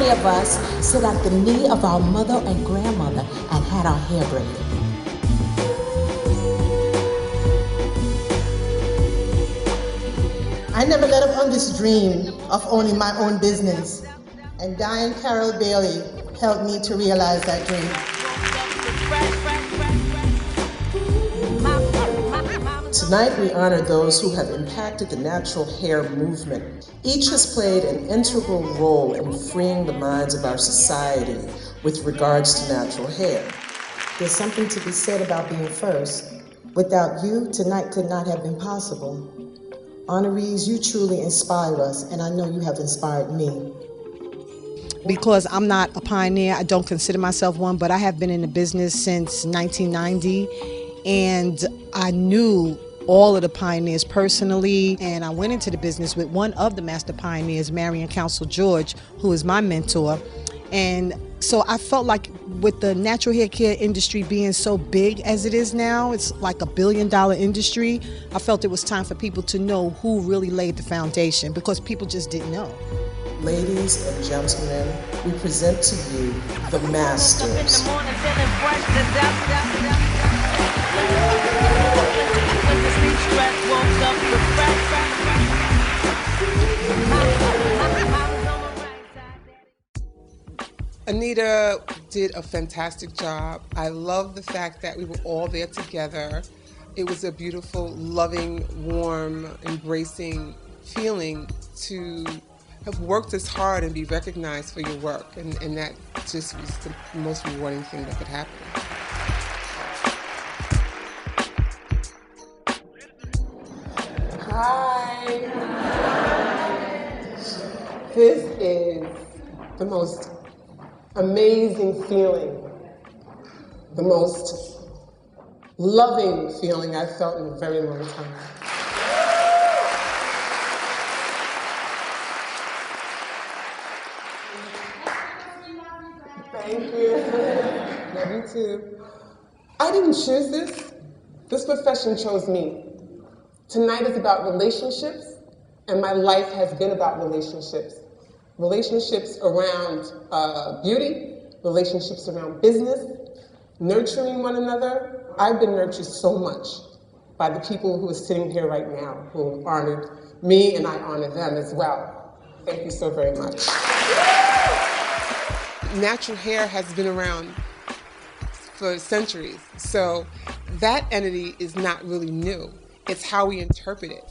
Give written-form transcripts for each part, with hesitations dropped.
many of us sit at the knee of our mother and grandmother and had our hair braided. I never let up on this dream of owning my own business, and Diane Carroll Bailey helped me to realize that dream. Tonight we honor those who have impacted the natural hair movement. Each has played an integral role in freeing the minds of our society with regards to natural hair. There's something to be said about being first. Without you, tonight could not have been possible. Honorees, you truly inspire us, and I know you have inspired me. Because I'm not a pioneer, I don't consider myself one, but I have been in the business since 1990, and I knew all of the pioneers personally, and I went into the business with one of the master pioneers, Marion Council George, who is my mentor. And so I felt like with the natural hair care industry being so big as it is now, it's like $1 billion industry, I felt it was time for people to know who really laid the foundation, because people just didn't know. Ladies and gentlemen, we present to you the Masters. Anita did a fantastic job. I love the fact that we were all there together. It was a beautiful, loving, warm, embracing feeling to have worked this hard and be recognized for your work, and that just was the most rewarding thing that could happen. Hi! This is the most amazing feeling, the most loving feeling I've felt in a very long time. Thank you. Love you too. I didn't choose this. This profession chose me. Tonight is about relationships, and my life has been about relationships. Relationships around beauty, relationships around business, nurturing one another. I've been nurtured so much by the people who are sitting here right now, who honored me, and I honor them as well. Thank you so very much. Natural hair has been around for centuries, so that entity is not really new. It's how we interpret it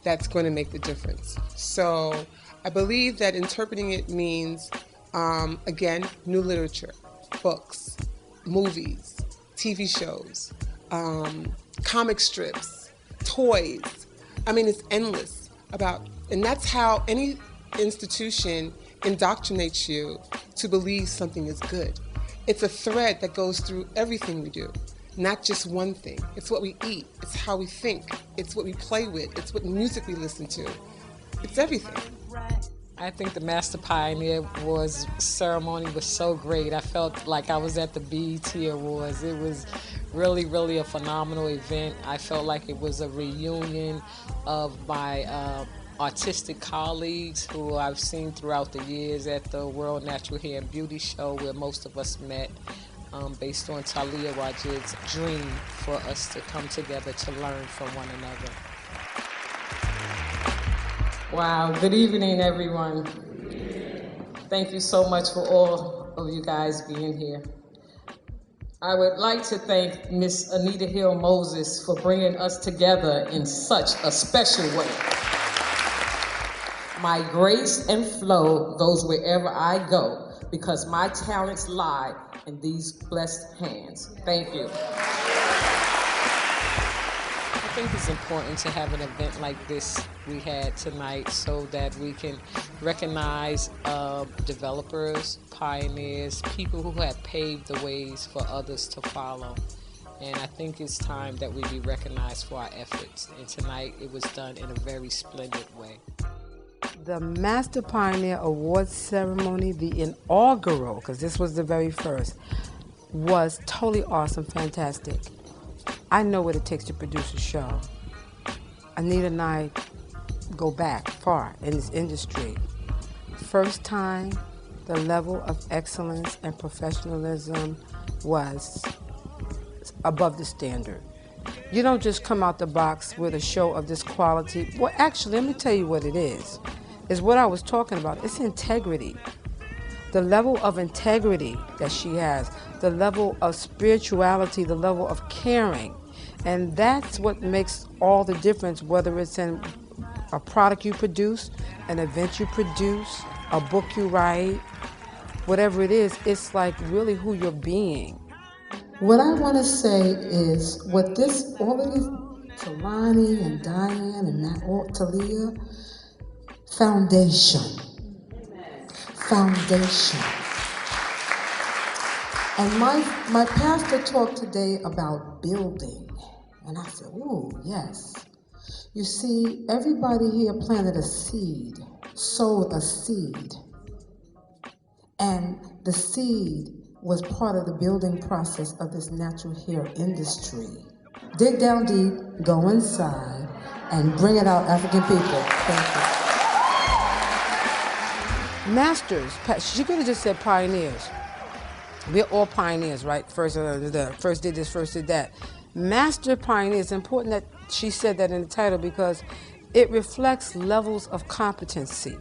that's going to make the difference. So I believe that interpreting it means, again, new literature, books, movies, TV shows, comic strips, toys. I mean, it's endless and that's how any institution indoctrinates you to believe something is good. It's a thread that goes through everything we do, not just one thing. It's what we eat, it's how we think, it's what we play with, it's what music we listen to. It's everything. I think the Master Pioneer ceremony was so great. I felt like I was at the BET Awards. It was really, really a phenomenal event. I felt like it was a reunion of my artistic colleagues who I've seen throughout the years at the World Natural Hair and Beauty Show, where most of us met based on Talia Wajid's dream for us to come together to learn from one another. Wow, good evening, everyone. Thank you so much for all of you guys being here. I would like to thank Miss Anita Hill Moses for bringing us together in such a special way. My grace and flow goes wherever I go because my talents lie in these blessed hands. Thank you. I think it's important to have an event like this we had tonight so that we can recognize developers, pioneers, people who have paved the ways for others to follow. And I think it's time that we be recognized for our efforts. And tonight it was done in a very splendid way. The Master Pioneer Awards ceremony, the inaugural, because this was the very first, was totally awesome, fantastic. I know what it takes to produce a show. Anita and I go back far in this industry. First time, the level of excellence and professionalism was above the standard. You don't just come out the box with a show of this quality. Well, actually, let me tell you what it is. It's what I was talking about. It's integrity. The level of integrity that she has, the level of spirituality, the level of caring. And that's what makes all the difference, whether it's in a product you produce, an event you produce, a book you write, whatever it is, it's like really who you're being. What I want to say is what this, all of these, Talani and Diane and Talia, foundation. Foundation. And my pastor talked today about building. And I said, ooh, yes. You see, everybody here planted a seed, sowed a seed. And the seed was part of the building process of this natural hair industry. Dig down deep, go inside, and bring it out, African people. Thank you. Masters, she could have just said pioneers. We're all pioneers, right? First did this, first did that. Master pioneer, it's important that she said that in the title because it reflects levels of competency.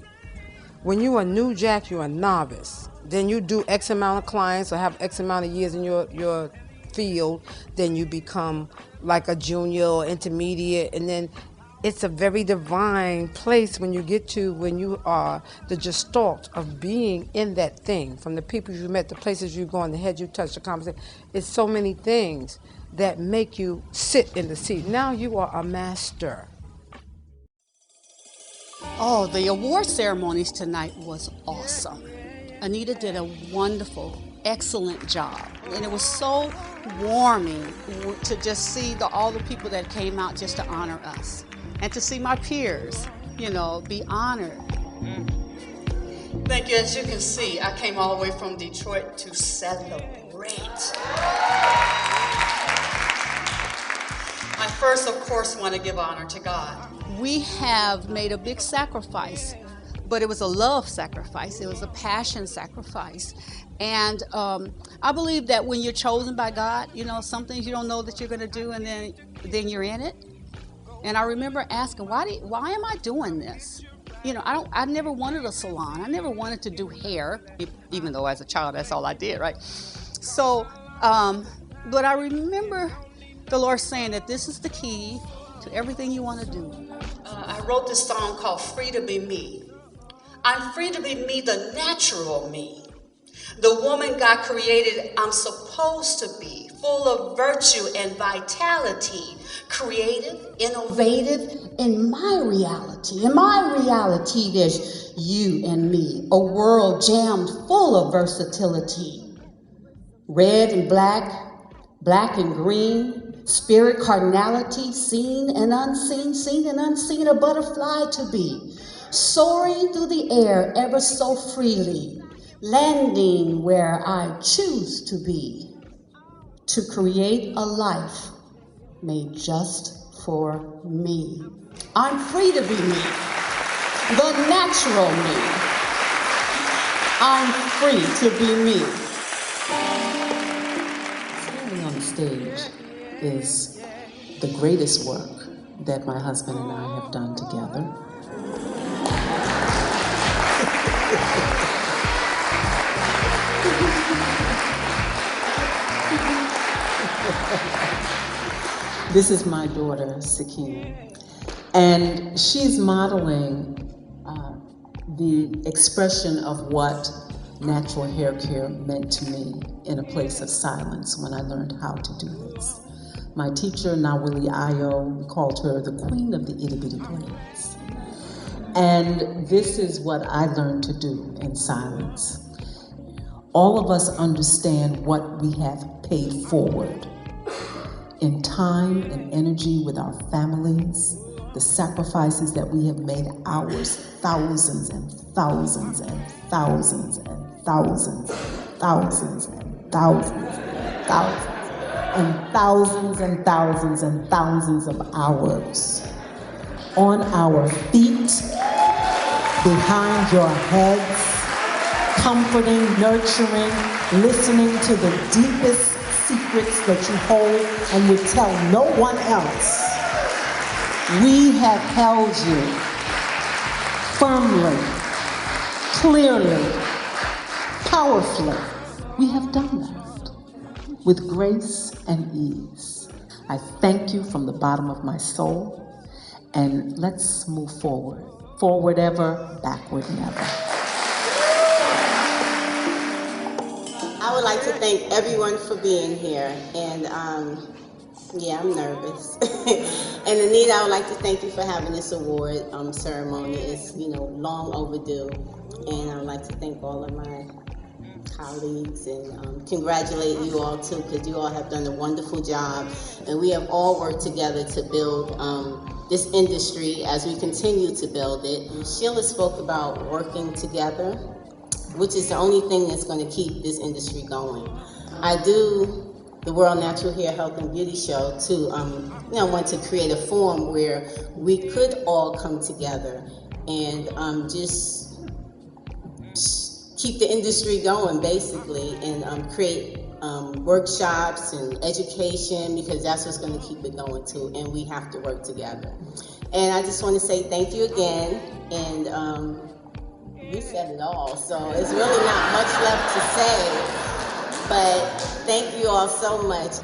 When you're a new jack, you're a novice. Then you do X amount of clients or have X amount of years in your field. Then you become like a junior or intermediate. And then it's a very divine place when you get to when you are the gestalt of being in that thing. From the people you met, the places you go on, the head you touch, the conversation. It's so many things that make you sit in the seat. Now you are a master. Oh, the award ceremonies tonight was awesome. Anita did a wonderful, excellent job. And it was so warming to just see all the people that came out just to honor us. And to see my peers, be honored. Thank you. As you can see, I came all the way from Detroit to celebrate. I first, of course, want to give honor to God. We have made a big sacrifice, but it was a love sacrifice. It was a passion sacrifice. And I believe that when you're chosen by God, some things you don't know that you're going to do, and then you're in it. And I remember asking, why am I doing this? I never wanted a salon. I never wanted to do hair, even though as a child, that's all I did, right? So, but I remember the Lord saying that this is the key to everything you want to do. I wrote this song called Free to Be Me. I'm free to be me, the natural me. The woman God created I'm supposed to be, full of virtue and vitality, creative, innovative in my reality. In my reality, there's you and me, a world jammed full of versatility. Red and black, black and green, spirit carnality, seen and unseen, a butterfly to be, soaring through the air ever so freely, landing where I choose to be, to create a life made just for me. I'm free to be me, the natural me. I'm free to be me. Standing on the stage is the greatest work that my husband and I have done together. This is my daughter, Sakina, and she's modeling the expression of what natural hair care meant to me in a place of silence when I learned how to do this. My teacher, Nawili Ayo, called her the queen of the itty bitty braids. And this is what I learned to do in silence. All of us understand what we have paid forward in time and energy with our families, the sacrifices that we have made ours, thousands and thousands and thousands and thousands and thousands and thousands and thousands and thousands and thousands and thousands of hours on our feet, behind your heads, comforting, nurturing, listening to the deepest secrets that you hold and would tell no one else. We have held you firmly, clearly, powerfully. We have done that with grace and ease. I thank you from the bottom of my soul, and let's move forward. Forward ever, backward never. I would like to thank everyone for being here, and yeah, I'm nervous. And Anita, I would like to thank you for having this award ceremony. It's, long overdue, and I would like to thank all of my colleagues and congratulate you all too, because you all have done a wonderful job, and we have all worked together to build this industry as we continue to build it. Sheila spoke about working together, which is the only thing that's going to keep this industry going. I do the World Natural Hair, Health and Beauty Show to want to create a forum where we could all come together and just keep the industry going, basically, and create workshops and education, because that's what's going to keep it going too, and we have to work together. And I just want to say thank you again, and you said it all, so it's really not much left to say, but thank you all so much.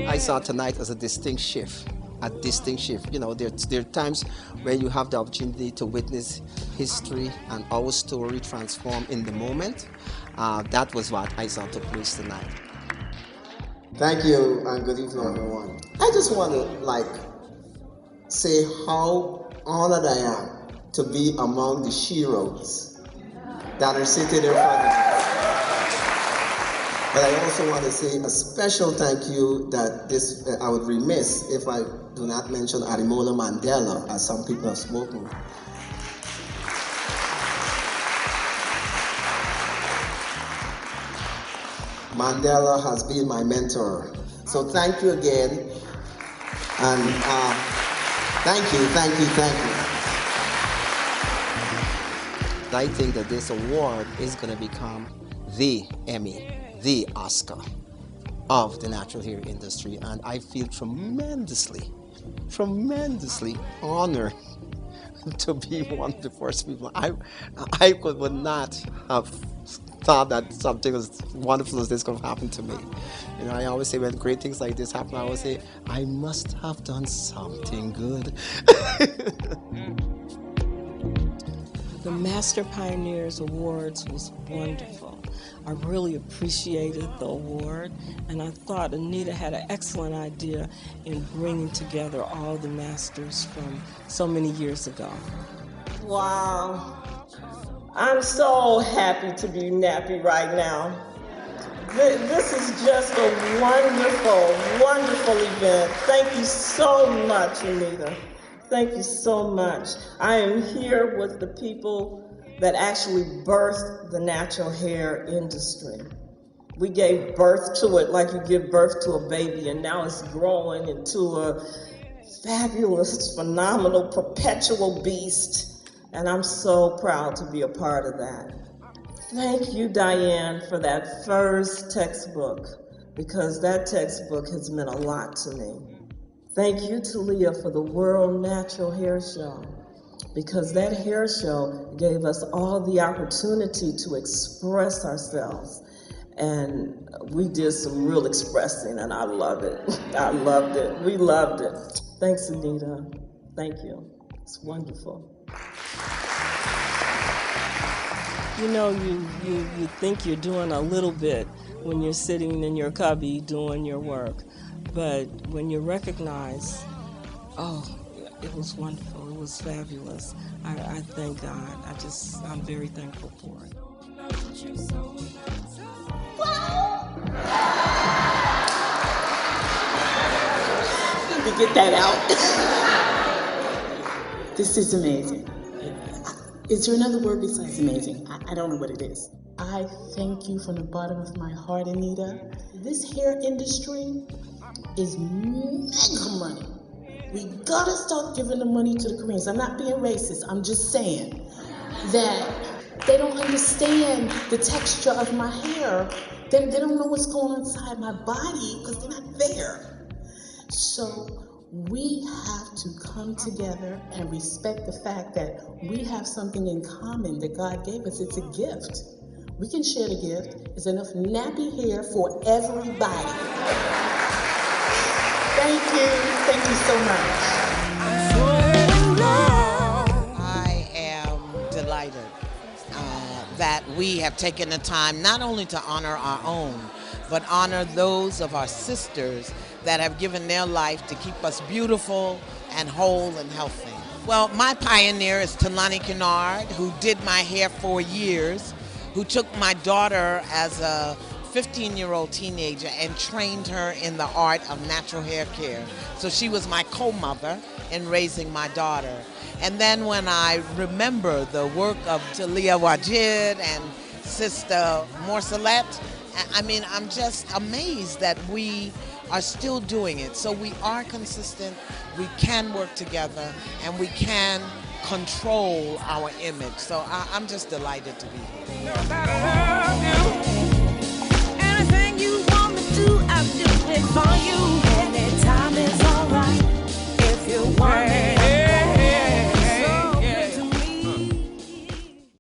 I saw tonight as a distinct shift. There are times where you have the opportunity to witness history and our story transform in the moment. That was what I saw took place tonight. Thank you, and good evening, everyone. I just want to say how honored I am to be among the sheroes that are seated in front of me. But I also want to say a special thank you that I would remiss if I do not mention Arimola Mandela, as some people have spoken. Mandela has been my mentor. So thank you again. And thank you. I think that this award is going to become the Emmy, the Oscar of the natural hair industry, and I feel tremendously honored to be one of the first people. I would not have thought that something as wonderful as this could happen to me. I always say when great things like this happen, I always say, I must have done something good. The Master Pioneers Awards was wonderful. I really appreciated the award, and I thought Anita had an excellent idea in bringing together all the masters from so many years ago. Wow. I'm so happy to be nappy right now. This is just a wonderful, wonderful event. Thank you so much, Anita. Thank you so much. I am here with the people that actually birthed the natural hair industry. We gave birth to it like you give birth to a baby, and now it's growing into a fabulous, phenomenal, perpetual beast, and I'm so proud to be a part of that. Thank you, Diane, for that first textbook, because that textbook has meant a lot to me. Thank you, Talia, for the World Natural Hair Show, because that hair show gave us all the opportunity to express ourselves. And we did some real expressing, and I love it. I loved it. We loved it. Thanks, Anita. Thank you. It's wonderful. You think you're doing a little bit when you're sitting in your cubby doing your work. But when you recognize, it was wonderful, it was fabulous. I thank God. I'm very thankful for it. Let me get that out. This is amazing. Is there another word besides amazing? I don't know what it is. I thank you from the bottom of my heart, Anita. This hair industry is mega money. We gotta start giving the money to the Koreans. I'm not being racist, I'm just saying. that they don't understand the texture of my hair. They don't know what's going on inside my body because they're not there. So we have to come together and respect the fact that we have something in common that God gave us. It's a gift. We can share the gift. There's enough nappy hair for everybody. Thank you. Thank you so much. I am delighted that we have taken the time not only to honor our own, but honor those of our sisters that have given their life to keep us beautiful and whole and healthy. Well, my pioneer is Talani Kennard, who did my hair for years, who took my daughter as a 15-year-old teenager and trained her in the art of natural hair care. So she was my co-mother in raising my daughter. And then when I remember the work of Talia Wajid and Sister Morcelette, I mean, I'm just amazed that we are still doing it. So we are consistent, we can work together, and we can control our image. So I'm just delighted to be here.